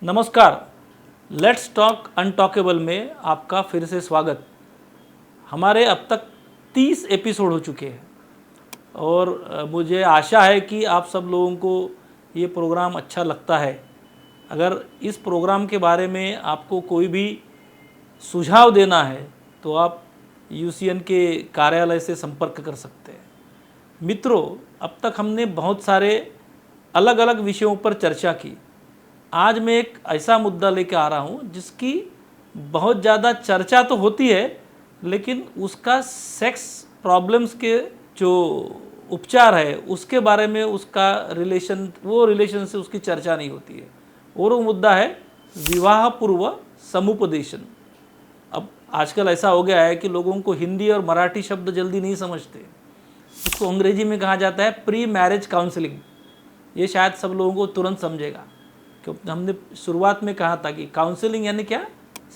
नमस्कार, let's talk अनटॉकेबल में आपका फिर से स्वागत। हमारे अब तक 30 एपिसोड हो चुके हैं और मुझे आशा है कि आप सब लोगों को ये प्रोग्राम अच्छा लगता है। अगर इस प्रोग्राम के बारे में आपको कोई भी सुझाव देना है तो आप यूसीएन के कार्यालय से संपर्क कर सकते हैं। मित्रों, अब तक हमने बहुत सारे अलग अलग विषयों पर चर्चा की। आज मैं एक ऐसा मुद्दा लेकर आ रहा हूँ जिसकी बहुत ज़्यादा चर्चा तो होती है, लेकिन उसका सेक्स प्रॉब्लम्स के जो उपचार है उसके बारे में उसका रिलेशन से उसकी चर्चा नहीं होती है। और वो मुद्दा है विवाह पूर्व समुपदेशन। अब आजकल ऐसा हो गया है कि लोगों को हिंदी और मराठी शब्द जल्दी नहीं समझते। उसको अंग्रेजी में कहा जाता है प्री मैरिज काउंसलिंग। ये शायद सब लोगों को तुरंत समझेगा, क्योंकि हमने शुरुआत में कहा था कि काउंसलिंग यानी क्या,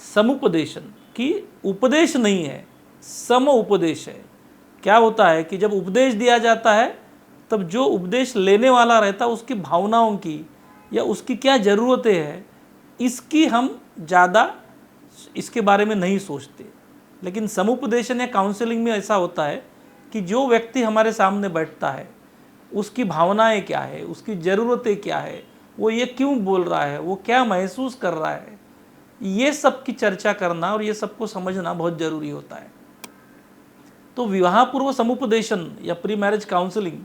समुपदेशन, कि उपदेश नहीं है, सम उपदेश है। क्या होता है कि जब उपदेश दिया जाता है तब जो उपदेश लेने वाला रहता है उसकी भावनाओं की या उसकी क्या ज़रूरतें हैं इसकी हम ज़्यादा इसके बारे में नहीं सोचते। लेकिन समुपदेशन या काउंसलिंग में ऐसा होता है कि जो व्यक्ति हमारे सामने बैठता है उसकी भावनाएं क्या है, उसकी ज़रूरतें क्या है, वो ये क्यों बोल रहा है, वो क्या महसूस कर रहा है, ये सब की चर्चा करना और ये सबको समझना बहुत ज़रूरी होता है। तो विवाह पूर्व समुपदेशन या प्री मैरिज काउंसलिंग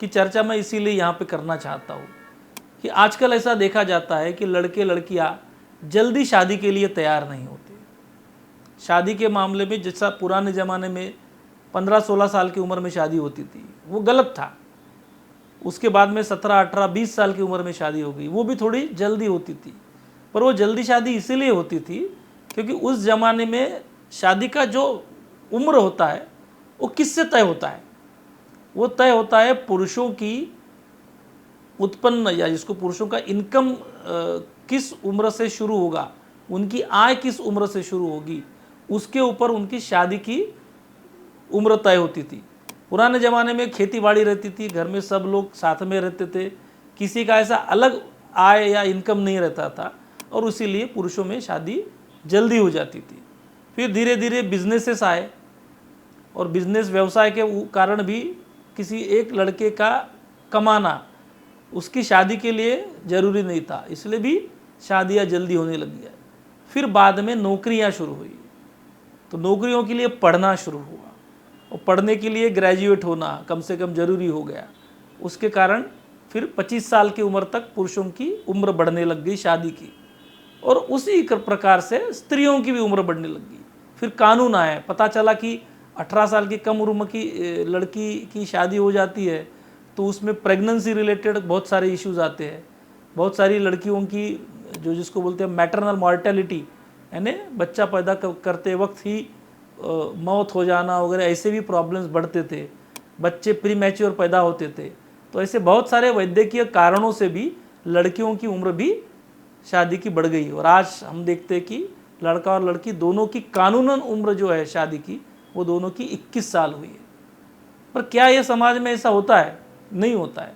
की चर्चा मैं इसीलिए यहाँ पे करना चाहता हूँ कि आजकल ऐसा देखा जाता है कि लड़के लड़कियाँ जल्दी शादी के लिए तैयार नहीं होते। शादी के मामले में जैसा पुराने ज़माने में 15-16 साल की उम्र में शादी होती थी वो गलत था। उसके बाद में 17-18-20 साल की उम्र में शादी हो गई, वो भी थोड़ी जल्दी होती थी। पर वो जल्दी शादी इसीलिए होती थी क्योंकि उस ज़माने में शादी का जो उम्र होता है वो किससे तय होता है? वो तय होता है पुरुषों की उत्पन्न या जिसको पुरुषों का इनकम किस उम्र से शुरू होगा, उनकी आय किस उम्र से शुरू होगी, उसके ऊपर उनकी शादी की उम्र तय होती थी। पुराने ज़माने में खेती बाड़ी रहती थी, घर में सब लोग साथ में रहते थे, किसी का ऐसा अलग आय या इनकम नहीं रहता था और इसीलिए पुरुषों में शादी जल्दी हो जाती थी। फिर धीरे धीरे बिजनेसेस आए और बिजनेस व्यवसाय के कारण भी किसी एक लड़के का कमाना उसकी शादी के लिए ज़रूरी नहीं था, इसलिए भी शादियाँ जल्दी होने लगी है। फिर बाद में नौकरियाँ शुरू हुई, तो नौकरियों के लिए पढ़ना शुरू हुआ और पढ़ने के लिए ग्रेजुएट होना कम से कम ज़रूरी हो गया। उसके कारण फिर 25 साल की उम्र तक पुरुषों की उम्र बढ़ने लग गई शादी की, और उसी प्रकार से स्त्रियों की भी उम्र बढ़ने लग गई। फिर कानून आए, पता चला कि 18 साल की कम उम्र की लड़की की शादी हो जाती है तो उसमें प्रेगनेंसी रिलेटेड बहुत सारे इश्यूज आते हैं। बहुत सारी लड़कियों की जो जिसको बोलते हैं मैटरनल मॉर्टेलिटी, यानी बच्चा पैदा करते वक्त ही मौत हो जाना वगैरह, ऐसे भी प्रॉब्लम्स बढ़ते थे। बच्चे प्री मैच्योर पैदा होते थे। तो ऐसे बहुत सारे वैद्यकीय कारणों से भी लड़कियों की उम्र भी शादी की बढ़ गई। और आज हम देखते हैं कि लड़का और लड़की दोनों की कानूनन उम्र जो है शादी की वो दोनों की 21 साल हुई है। पर क्या ये समाज में ऐसा होता है? नहीं होता है।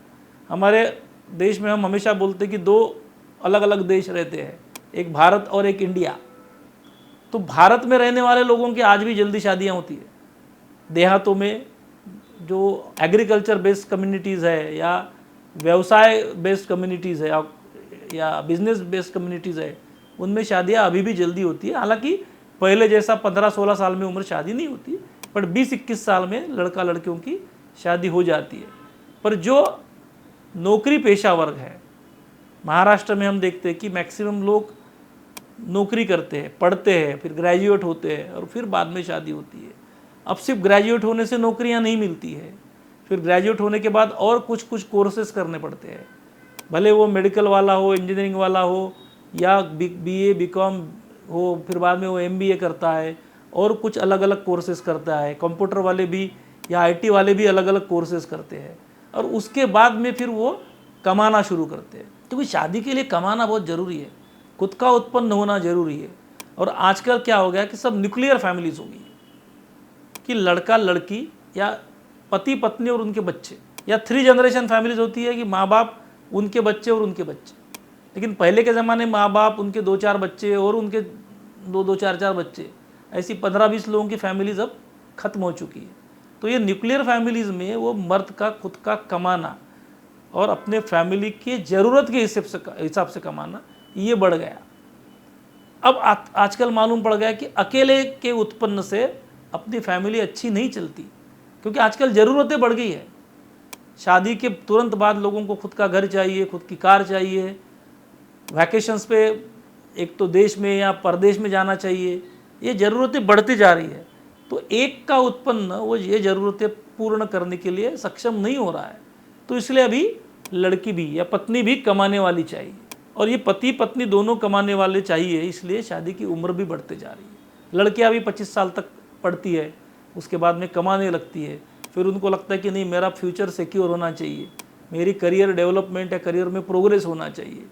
हमारे देश में हम हमेशा बोलते हैं कि दो अलग अलग देश रहते हैं, एक भारत और एक इंडिया। तो भारत में रहने वाले लोगों की आज भी जल्दी शादियां होती है। देहातों में जो एग्रीकल्चर बेस्ड कम्युनिटीज़ है या व्यवसाय बेस्ड कम्युनिटीज़ है या बिजनेस बेस्ड कम्युनिटीज़ है, उनमें शादियां अभी भी जल्दी होती है। हालांकि पहले जैसा 15-16 साल में उम्र शादी नहीं होती, पर 20-21 साल में लड़का लड़कियों की शादी हो जाती है। पर जो नौकरी पेशा वर्ग है, महाराष्ट्र में हम देखते हैं कि मैक्सिमम लोग नौकरी करते हैं, पढ़ते हैं, फिर ग्रेजुएट होते हैं और फिर बाद में शादी होती है। अब सिर्फ ग्रेजुएट होने से नौकरियां नहीं मिलती है, फिर ग्रेजुएट होने के बाद और कुछ कोर्सेज करने पड़ते हैं। भले वो मेडिकल वाला हो, इंजीनियरिंग वाला हो या बीए बीकॉम हो, फिर बाद में वो एमबीए करता है और कुछ अलग अलग कोर्सेज करता है। कंप्यूटर वाले भी या आईटी वाले भी अलग अलग कोर्सेज करते हैं और उसके बाद में फिर वो कमाना शुरू करते हैं। क्योंकि शादी के लिए कमाना बहुत ज़रूरी है, खुद का उत्पन्न होना ज़रूरी है। और आजकल क्या हो गया कि सब न्यूक्लियर फैमिलीज हो गई है कि लड़का लड़की या पति पत्नी और उनके बच्चे, या 3 जनरेशन फैमिलीज होती है कि माँ बाप, उनके बच्चे और उनके बच्चे। लेकिन पहले के ज़माने माँ बाप, उनके 2-4 बच्चे और उनके 2-2 4-4 बच्चे, ऐसी 15-20 लोगों की फैमिलीज अब ख़त्म हो चुकी है। तो ये न्यूक्लियर फैमिलीज़ में वो मर्द का खुद का कमाना और अपने फैमिली के ज़रूरत के हिसाब से कमाना ये बढ़ गया। अब आजकल मालूम पड़ गया कि अकेले के उत्पन्न से अपनी फैमिली अच्छी नहीं चलती, क्योंकि आजकल ज़रूरतें बढ़ गई है। शादी के तुरंत बाद लोगों को खुद का घर चाहिए, खुद की कार चाहिए, वैकेशंस पे एक तो देश में या परदेश में जाना चाहिए, ये ज़रूरतें बढ़ती जा रही है। तो एक का उत्पन्न वो ये ज़रूरतें पूर्ण करने के लिए सक्षम नहीं हो रहा है, तो इसलिए अभी लड़की भी या पत्नी भी कमाने वाली चाहिए, और ये पति पत्नी दोनों कमाने वाले चाहिए, इसलिए शादी की उम्र भी बढ़ते जा रही है। लड़कियां भी 25 साल तक पढ़ती है, उसके बाद में कमाने लगती है, फिर उनको लगता है कि नहीं, मेरा फ्यूचर सिक्योर होना चाहिए, मेरी करियर डेवलपमेंट या करियर में प्रोग्रेस होना चाहिए,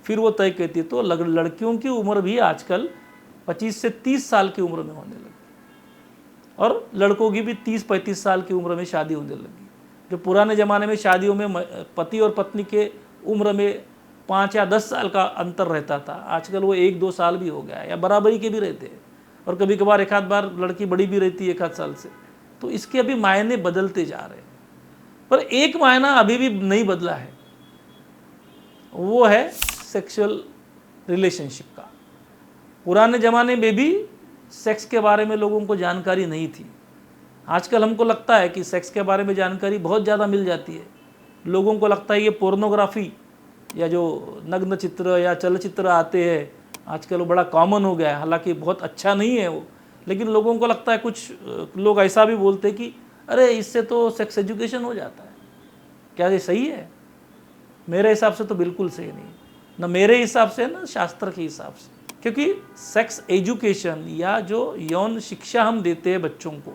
फिर वो तय कहती है। तो लड़कियों की उम्र भी आजकल 25 से 30 साल की उम्र में होने लगी, और लड़कों की भी 30-35 साल की उम्र में शादी होने लगी। जो पुराने ज़माने में शादियों में पति और पत्नी के उम्र में 5 या 10 साल का अंतर रहता था, आजकल वो 1-2 साल भी हो गया है, या बराबरी के भी रहते हैं, और कभी कभार एक आध बार लड़की बड़ी भी रहती है 1 आध साल से। तो इसके अभी मायने बदलते जा रहे हैं, पर एक मायना अभी भी नहीं बदला है, वो है सेक्सुअल रिलेशनशिप का। पुराने ज़माने में भी सेक्स के बारे में लोगों को जानकारी नहीं थी। आजकल हमको लगता है कि सेक्स के बारे में जानकारी बहुत ज़्यादा मिल जाती है। लोगों को लगता है ये पोर्नोग्राफी या जो नग्न चित्र या चलचित्र आते हैं आजकल, वो बड़ा कॉमन हो गया है। हालांकि बहुत अच्छा नहीं है वो, लेकिन लोगों को लगता है, कुछ लोग ऐसा भी बोलते हैं कि अरे इससे तो सेक्स एजुकेशन हो जाता है। क्या ये सही है? मेरे हिसाब से तो बिल्कुल सही नहीं, ना मेरे हिसाब से ना शास्त्र के हिसाब से। क्योंकि सेक्स एजुकेशन या जो यौन शिक्षा हम देते हैं बच्चों को,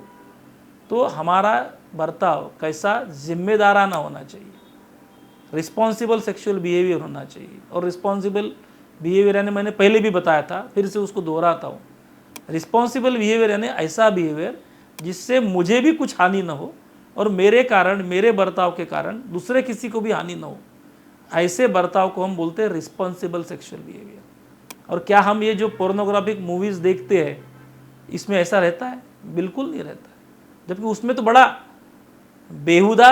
तो हमारा बर्ताव कैसा जिम्मेदाराना होना चाहिए, रिस्पॉन्सिबल सेक्सुअल बिहेवियर होना चाहिए। और रिस्पॉन्सिबल बिहेवियर यानी मैंने पहले भी बताया था, फिर से उसको दोहराता हूँ। रिस्पॉन्सिबल बिहेवियर यानी ऐसा बिहेवियर जिससे मुझे भी कुछ हानि न हो, और मेरे कारण, मेरे बर्ताव के कारण दूसरे किसी को भी हानि न हो, ऐसे बर्ताव को हम बोलते हैं रिस्पॉन्सिबल सेक्सुअल बिहेवियर। और क्या हम ये जो पोर्नोग्राफिक मूवीज़ देखते हैं इसमें ऐसा रहता है? बिल्कुल नहीं रहता है। जबकि उसमें तो बड़ा बेहुदा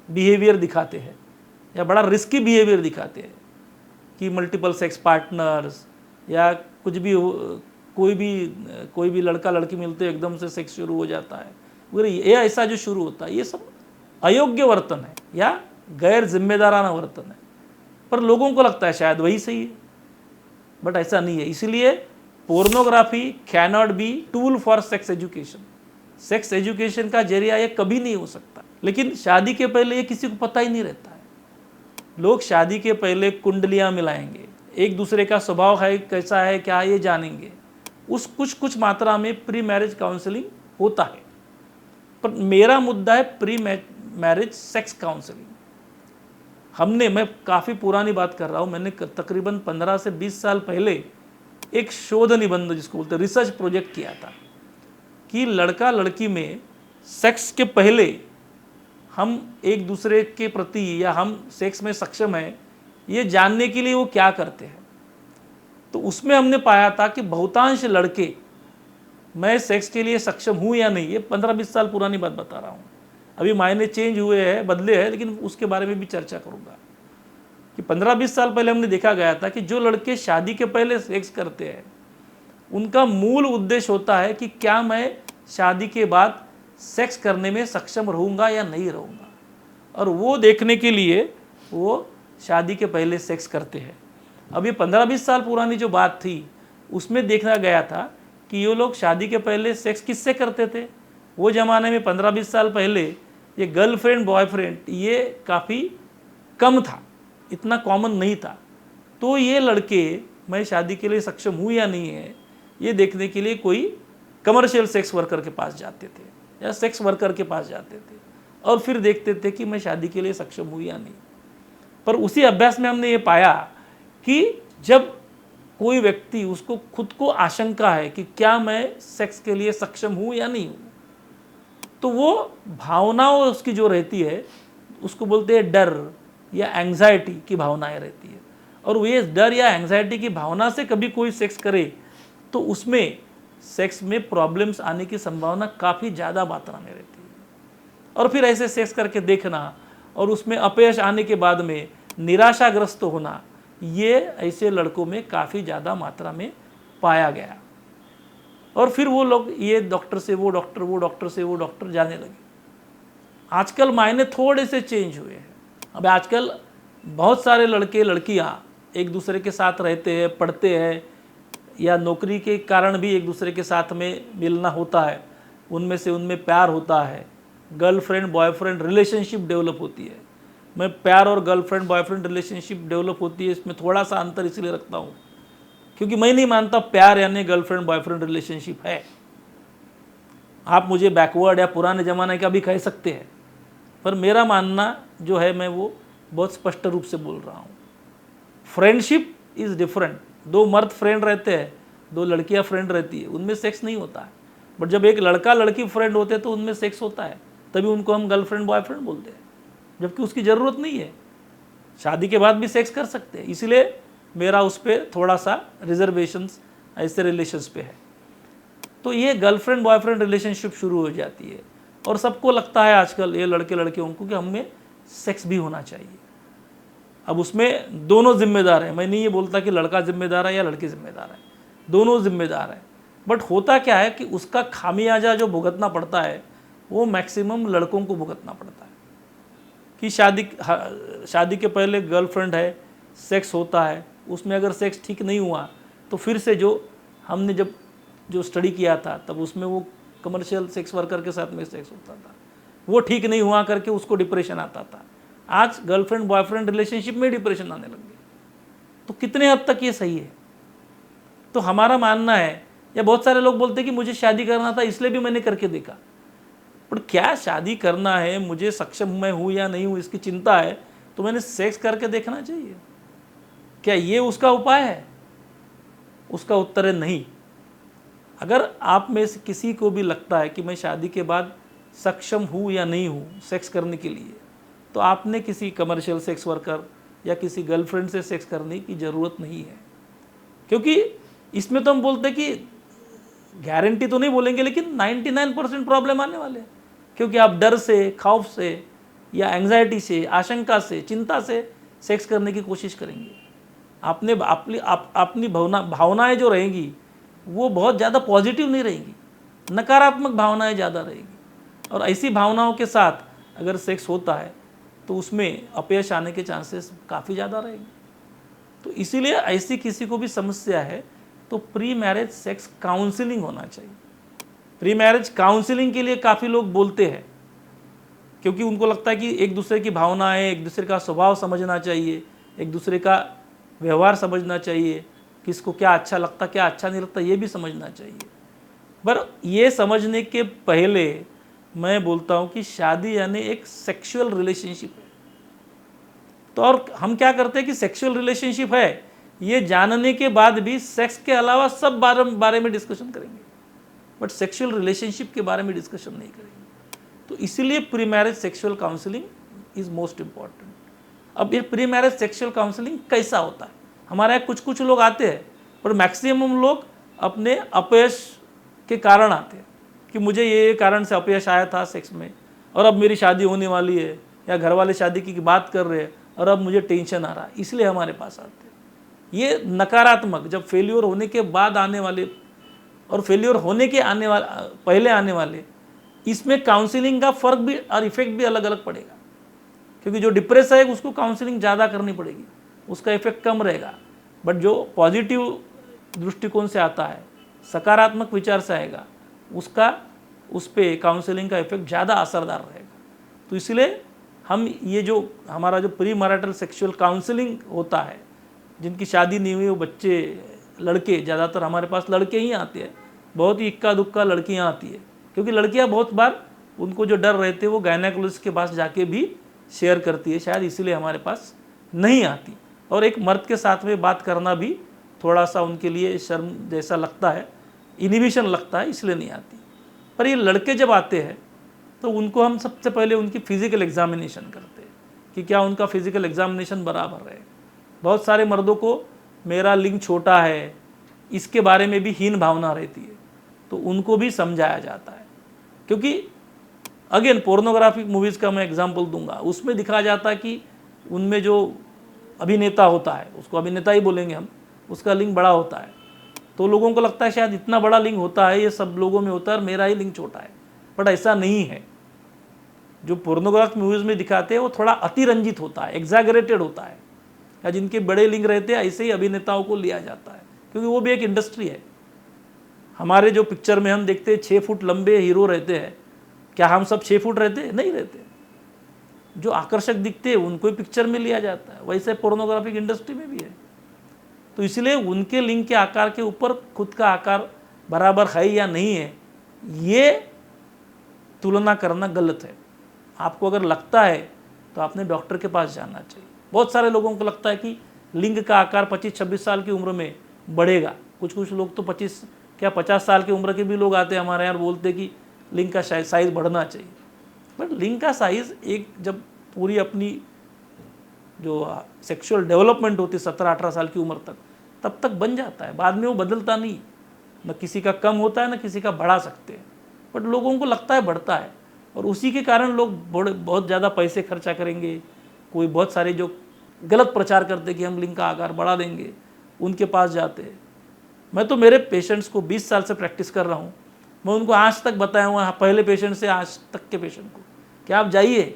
बिहेवियर दिखाते हैं या बड़ा रिस्की बिहेवियर दिखाते हैं कि मल्टीपल सेक्स पार्टनर्स या कुछ भी, कोई भी लड़का लड़की मिलते एकदम से सेक्स शुरू हो जाता है, ये ऐसा जो शुरू होता है, ये सब अयोग्य वर्तन है या गैर जिम्मेदाराना वर्तन है। पर लोगों को लगता है शायद वही सही है, बट ऐसा नहीं है। इसीलिए pornography can not be tool for sex education. Sex education का जरिया ये कभी नहीं हो सकता। लेकिन शादी के पहले ये किसी को पता ही नहीं रहता है। लोग शादी के पहले कुंडलियां मिलाएंगे, एक दूसरे का स्वभाव है कैसा है क्या ये जानेंगे, उस कुछ मात्रा में प्री मैरिज काउंसलिंग होता है। पर मेरा मुद्दा है प्री मैरिज सेक्स काउंसलिंग। मैं काफ़ी पुरानी बात कर रहा हूँ, मैंने तकरीबन 15 से 20 साल पहले एक शोध निबंध, जिसको बोलते हैं रिसर्च प्रोजेक्ट, किया था कि लड़का लड़की में सेक्स के पहले हम एक दूसरे के प्रति या हम सेक्स में सक्षम हैं ये जानने के लिए वो क्या करते हैं। तो उसमें हमने पाया था कि बहुतांश लड़के, मैं सेक्स के लिए सक्षम हूँ या नहीं, ये 15-20 साल पुरानी बात बता रहा हूँ, अभी मायने चेंज हुए हैं, बदले हैं, लेकिन उसके बारे में भी चर्चा करूँगा कि 15-20 साल पहले हमने देखा गया था कि जो लड़के शादी के पहले सेक्स करते हैं उनका मूल उद्देश्य होता है कि क्या मैं शादी के बाद सेक्स करने में सक्षम रहूँगा या नहीं रहूँगा, और वो देखने के लिए वो शादी के पहले सेक्स करते हैं। अब ये 15-20 साल पुरानी जो बात थी उसमें देखा गया था कि ये लोग शादी के पहले सेक्स किससे करते थे। वो ज़माने में 15-20 साल पहले ये गर्लफ्रेंड बॉयफ्रेंड ये काफ़ी कम था, इतना कॉमन नहीं था। तो ये लड़के मैं शादी के लिए सक्षम हूँ या नहीं है ये देखने के लिए कोई कमर्शियल सेक्स वर्कर के पास जाते थे या सेक्स वर्कर के पास जाते थे और फिर देखते थे कि मैं शादी के लिए सक्षम हूँ या नहीं। पर उसी अभ्यास में हमने ये पाया कि जब कोई व्यक्ति, उसको खुद को आशंका है कि क्या मैं सेक्स के लिए सक्षम हूँ या नहीं हूँ, तो वो भावनाओं उसकी जो रहती है उसको बोलते हैं डर या एंग्जाइटी की भावनाएं रहती है। और वो ये डर या एंग्जाइटी की भावना से कभी कोई सेक्स करे तो उसमें सेक्स में प्रॉब्लम्स आने की संभावना काफ़ी ज़्यादा मात्रा में रहती है। और फिर ऐसे सेक्स करके देखना और उसमें अपयश आने के बाद में निराशाग्रस्त होना, ये ऐसे लड़कों में काफ़ी ज़्यादा मात्रा में पाया गया। और फिर वो लोग ये डॉक्टर से वो डॉक्टर, वो डॉक्टर से वो डॉक्टर जाने लगे। आजकल मायने थोड़े से चेंज हुए हैं। अब आजकल बहुत सारे लड़के लड़कियां एक दूसरे के साथ रहते हैं, पढ़ते हैं, या नौकरी के कारण भी एक दूसरे के साथ में मिलना होता है, उनमें प्यार होता है, गर्लफ्रेंड बॉयफ्रेंड रिलेशनशिप डेवलप होती है। मैं प्यार और गर्लफ्रेंड बॉयफ्रेंड रिलेशनशिप डेवलप होती है इसमें थोड़ा सा अंतर इसलिए रखता हूँ क्योंकि मैं नहीं मानता प्यार यानी गर्लफ्रेंड बॉयफ्रेंड रिलेशनशिप है। आप मुझे बैकवर्ड या पुराने ज़माने का भी कह सकते हैं, पर मेरा मानना जो है मैं वो बहुत स्पष्ट रूप से बोल रहा हूँ। Friendship is different. दो मर्द फ्रेंड रहते हैं, दो लड़कियाँ फ्रेंड रहती है, उनमें सेक्स नहीं होता है। बट जब एक लड़का लड़की फ्रेंड होते हैं तो उनमें सेक्स होता है, तभी उनको हम गर्लफ्रेंड बॉयफ्रेंड बोलते हैं, जबकि उसकी ज़रूरत नहीं है। शादी के बाद भी सेक्स कर सकते हैं। इसलिए मेरा उस पर थोड़ा सा रिजर्वेशंस ऐसे रिलेशंस पे है। तो ये गर्लफ्रेंड बॉयफ्रेंड रिलेशनशिप शुरू हो जाती है और सबको लगता है आजकल ये लड़के लड़कियों को कि हमें सेक्स भी होना चाहिए। अब उसमें दोनों जिम्मेदार हैं। मैं नहीं ये बोलता कि लड़का जिम्मेदार है या लड़की जिम्मेदार है, दोनों जिम्मेदार हैं। बट होता क्या है कि उसका खामियाजा जो भुगतना पड़ता है वो मैक्सिमम लड़कों को भुगतना पड़ता है कि शादी के पहले गर्लफ्रेंड है, सेक्स होता है, उसमें अगर सेक्स ठीक नहीं हुआ तो फिर से जो हमने जो स्टडी किया था तब उसमें वो कमर्शियल सेक्स वर्कर के साथ में सेक्स होता था, वो ठीक नहीं हुआ करके उसको डिप्रेशन आता था। आज गर्लफ्रेंड बॉयफ्रेंड रिलेशनशिप में डिप्रेशन आने लग गया। तो कितने हद तक ये सही है? तो हमारा मानना है, या बहुत सारे लोग बोलते हैं कि मुझे शादी करना था इसलिए भी मैंने करके देखा। पर क्या शादी करना है, मुझे सक्षम मैं हूँ या नहीं हूँ इसकी चिंता है तो मैंने सेक्स करके देखना चाहिए? क्या ये उसका उपाय है? उसका उत्तर है नहीं। अगर आप में से किसी को भी लगता है कि मैं शादी के बाद सक्षम हूँ या नहीं हूँ सेक्स करने के लिए, तो आपने किसी कमर्शियल सेक्स वर्कर या किसी गर्लफ्रेंड से सेक्स करने की ज़रूरत नहीं है। क्योंकि इसमें तो हम बोलते हैं कि गारंटी तो नहीं बोलेंगे, लेकिन 99% प्रॉब्लम आने वाले हैं। क्योंकि आप डर से, खौफ से या एंग्जाइटी से, आशंका से, चिंता से सेक्स करने की कोशिश करेंगे। आपने अपनी भावनाएं जो रहेंगी वो बहुत ज़्यादा पॉजिटिव नहीं रहेंगी, नकारात्मक भावनाएं ज़्यादा रहेंगी। और ऐसी भावनाओं के साथ अगर सेक्स होता है तो उसमें अपयश आने के चांसेस काफ़ी ज़्यादा रहेंगे। तो इसीलिए ऐसी किसी को भी समस्या है तो प्री मैरिज सेक्स काउंसलिंग होना चाहिए। प्री मैरिज काउंसलिंग के लिए काफ़ी लोग बोलते हैं क्योंकि उनको लगता है कि एक दूसरे की भावनाएं, एक दूसरे का स्वभाव समझना चाहिए, एक दूसरे का व्यवहार समझना चाहिए, किसको क्या अच्छा लगता क्या अच्छा नहीं लगता ये भी समझना चाहिए। पर ये समझने के पहले मैं बोलता हूँ कि शादी यानी एक सेक्सुअल रिलेशनशिप है। तो और हम क्या करते हैं कि सेक्सुअल रिलेशनशिप है ये जानने के बाद भी सेक्स के अलावा सब बारे में डिस्कशन करेंगे, बट सेक्सुअल रिलेशनशिप के बारे में डिस्कशन नहीं करेंगे। तो इसीलिए pre marriage sexual counselling is most important. अब ये प्री मैरिज सेक्सुअल काउंसलिंग कैसा होता है? हमारे यहाँ कुछ लोग आते हैं, पर मैक्सिमम लोग अपने अपयश के कारण आते हैं कि मुझे ये कारण से अपयश आया था सेक्स में और अब मेरी शादी होने वाली है, या घर वाले शादी की बात कर रहे हैं और अब मुझे टेंशन आ रहा है, इसलिए हमारे पास आते हैं। ये नकारात्मक, जब फेल्योर होने के बाद आने वाले और फेल्योर होने के पहले आने वाले, इसमें काउंसलिंग का फ़र्क भी और इफेक्ट भी अलग अलग पड़ेगा। क्योंकि जो डिप्रेस है उसको काउंसलिंग ज़्यादा करनी पड़ेगी, उसका इफेक्ट कम रहेगा। बट जो पॉजिटिव दृष्टिकोण से आता है, सकारात्मक विचार से आएगा, उस पर काउंसलिंग का इफेक्ट ज़्यादा असरदार रहेगा। तो इसलिए हम ये जो हमारा जो प्री मैरिटल सेक्सुअल काउंसलिंग होता है, जिनकी शादी नहीं हुई वो बच्चे, लड़के, ज़्यादातर हमारे पास लड़के ही आते हैं, बहुत ही इक्का दुक्का लड़कियाँ आती है। क्योंकि लड़कियाँ बहुत बार उनको जो डर रहते हैं वो गायनेकोलॉजिस्ट के पास जाके भी शेयर करती है, शायद इसीलिए हमारे पास नहीं आती। और एक मर्द के साथ में बात करना भी थोड़ा सा उनके लिए शर्म जैसा लगता है, इनिबिशन लगता है, इसलिए नहीं आती। पर ये लड़के जब आते हैं तो उनको हम सबसे पहले उनकी फ़िज़िकल एग्जामिनेशन करते हैं कि क्या उनका फ़िज़िकल एग्जामिनेशन बराबर है, बहुत सारे मर्दों को मेरा लिंग छोटा है इसके बारे में भी हीन भावना रहती है, तो उनको भी समझाया जाता है। क्योंकि अगेन पोर्नोग्राफिक मूवीज़ का मैं एग्जांपल दूंगा, उसमें दिखाया जाता है कि उनमें जो अभिनेता होता है, उसको अभिनेता ही बोलेंगे हम, उसका लिंग बड़ा होता है, तो लोगों को लगता है शायद इतना बड़ा लिंग होता है, ये सब लोगों में होता है और मेरा ही लिंग छोटा है, बट ऐसा नहीं है। जो पोर्नोग्राफिक मूवीज़ में दिखाते हैं वो थोड़ा अतिरंजित होता है, एग्जैगरेटेड होता है, या जिनके बड़े लिंग रहते हैं ऐसे ही अभिनेताओं को लिया जाता है, क्योंकि वो भी एक इंडस्ट्री है। हमारे जो पिक्चर में हम देखते हैं 6 फुट लंबे हीरो रहते हैं, क्या हम सब 6 फुट रहते हैं? नहीं रहते। जो आकर्षक दिखते हैं उनको ही पिक्चर में लिया जाता है, वैसे पोर्नोग्राफिक इंडस्ट्री में भी है। तो इसलिए उनके लिंग के आकार के ऊपर खुद का आकार बराबर है या नहीं है, ये तुलना करना गलत है। आपको अगर लगता है तो आपने डॉक्टर के पास जाना चाहिए। बहुत सारे लोगों को लगता है कि लिंग का आकार 25-26 साल की उम्र में बढ़ेगा। कुछ लोग तो 50 साल की उम्र के भी लोग आते हैं हमारे यहाँ, बोलते कि लिंग का साइज़ बढ़ना चाहिए। बट लिंग का साइज़ एक जब पूरी अपनी जो सेक्सुअल डेवलपमेंट होती है 17-18 साल की उम्र तक, तब तक बन जाता है, बाद में वो बदलता नहीं। न किसी का कम होता है न किसी का बढ़ा सकते हैं, बट लोगों को लगता है बढ़ता है, और उसी के कारण लोग बहुत ज़्यादा पैसे खर्चा करेंगे। कोई बहुत सारे जो गलत प्रचार करते कि हम लिंग का आकार बढ़ा देंगे, उनके पास जाते हैं। मैं तो मेरे पेशेंट्स को 20 साल से प्रैक्टिस कर रहा हूँ, मैं उनको आज तक बताया हुआ, पहले पेशेंट से आज तक के पेशेंट को, कि आप जाइए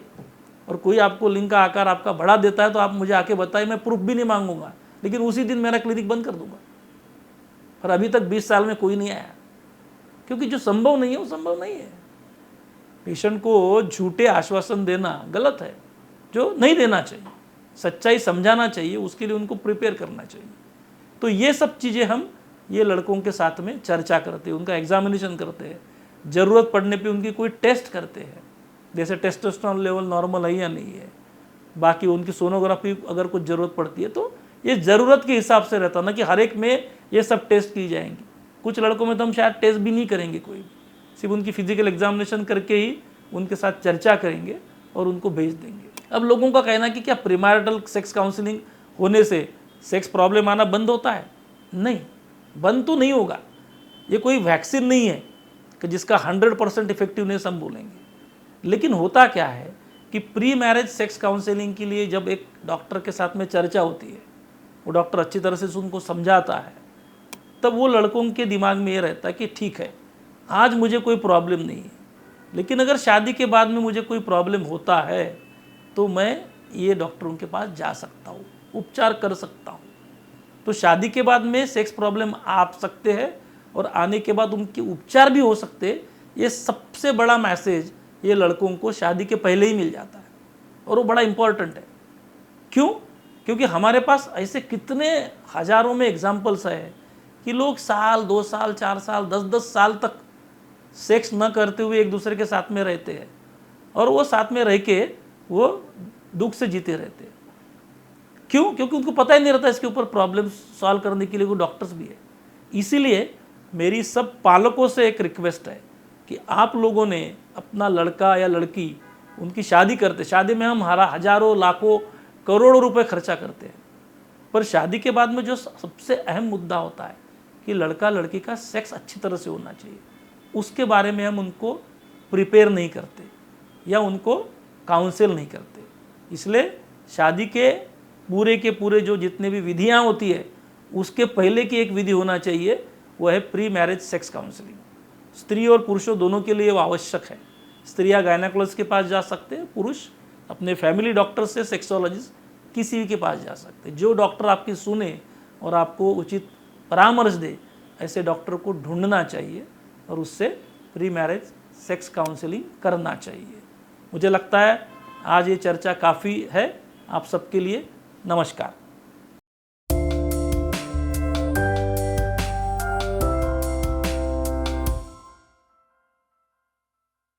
और कोई आपको लिंग का आकार आपका बढ़ा देता है तो आप मुझे आके बताइए, मैं प्रूफ भी नहीं मांगूंगा, लेकिन उसी दिन मेरा क्लिनिक बंद कर दूंगा। पर अभी तक 20 साल में कोई नहीं आया, क्योंकि जो संभव नहीं है वो संभव नहीं है। पेशेंट को झूठे आश्वासन देना गलत है, जो नहीं देना चाहिए। सच्चाई समझाना चाहिए, उसके लिए उनको प्रिपेयर करना चाहिए। तो ये सब चीज़ें हम ये लड़कों के साथ में चर्चा करते हैं, उनका एग्जामिनेशन करते हैं, ज़रूरत पड़ने पे उनकी कोई टेस्ट करते हैं, जैसे टेस्टोस्टेरोन लेवल नॉर्मल है या नहीं है। बाकी उनकी सोनोग्राफी अगर कुछ ज़रूरत पड़ती है तो ये ज़रूरत के हिसाब से रहता, ना कि हर एक में ये सब टेस्ट की जाएंगी। कुछ लड़कों में तो हम शायद टेस्ट भी नहीं करेंगे, कोई सिर्फ उनकी फिजिकल एग्जामिनेशन करके ही उनके साथ चर्चा करेंगे और उनको भेज देंगे। अब लोगों का कहना कि क्या प्रीमैरिटल सेक्स काउंसलिंग होने से सेक्स प्रॉब्लम आना बंद होता है? नहीं, बंद तो नहीं होगा। ये कोई वैक्सीन नहीं है कि जिसका 100% इफेक्टिवनेस हम बोलेंगे। लेकिन होता क्या है कि प्री मैरिज सेक्स काउंसलिंग के लिए जब एक डॉक्टर के साथ में चर्चा होती है, वो डॉक्टर अच्छी तरह से उनको समझाता है, तब वो लड़कों के दिमाग में ये रहता है कि ठीक है, आज मुझे कोई प्रॉब्लम नहीं है, लेकिन अगर शादी के बाद में मुझे कोई प्रॉब्लम होता है तो मैं ये डॉक्टरों के पास जा सकता हूँ, उपचार कर सकता हूँ। तो शादी के बाद में सेक्स प्रॉब्लम आ सकते हैं और आने के बाद उनके उपचार भी हो सकते हैं। ये सबसे बड़ा मैसेज ये लड़कों को शादी के पहले ही मिल जाता है, और वो बड़ा इम्पॉर्टेंट है। क्यों? क्योंकि हमारे पास ऐसे कितने हज़ारों में एग्जाम्पल्स है कि लोग साल, 2 साल, 4 साल, 10-10 साल तक सेक्स न करते हुए एक दूसरे के साथ में रहते हैं, और वो साथ में रह के वो दुख से जीते रहते हैं। क्यों? क्योंकि उनको पता ही नहीं रहता इसके ऊपर प्रॉब्लम सॉल्व करने के लिए कोई डॉक्टर्स भी है। इसीलिए मेरी सब पालकों से एक रिक्वेस्ट है कि आप लोगों ने अपना लड़का या लड़की, उनकी शादी करते, शादी में हम हज़ारों, लाखों, करोड़ों रुपए खर्चा करते हैं, पर शादी के बाद में जो सबसे अहम मुद्दा होता है कि लड़का लड़की का सेक्स अच्छी तरह से होना चाहिए, उसके बारे में हम उनको प्रिपेयर नहीं करते या उनको काउंसिल नहीं करते। इसलिए शादी के पूरे जो जितने भी विधियां होती है, उसके पहले की एक विधि होना चाहिए, वह है प्री मैरिज सेक्स काउंसलिंग। स्त्री और पुरुषों दोनों के लिए वो आवश्यक है। स्त्रियां गायनेकोलॉजिस्ट के पास जा सकते हैं, पुरुष अपने फैमिली डॉक्टर से, सेक्सोलॉजिस्ट किसी भी के पास जा सकते हैं। जो डॉक्टर आपकी सुने और आपको उचित परामर्श दे, ऐसे डॉक्टर को ढूंढना चाहिए और उससे प्री मैरिज सेक्स काउंसलिंग करना चाहिए। मुझे लगता है आज ये चर्चा काफ़ी है आप सबके लिए। नमस्कार।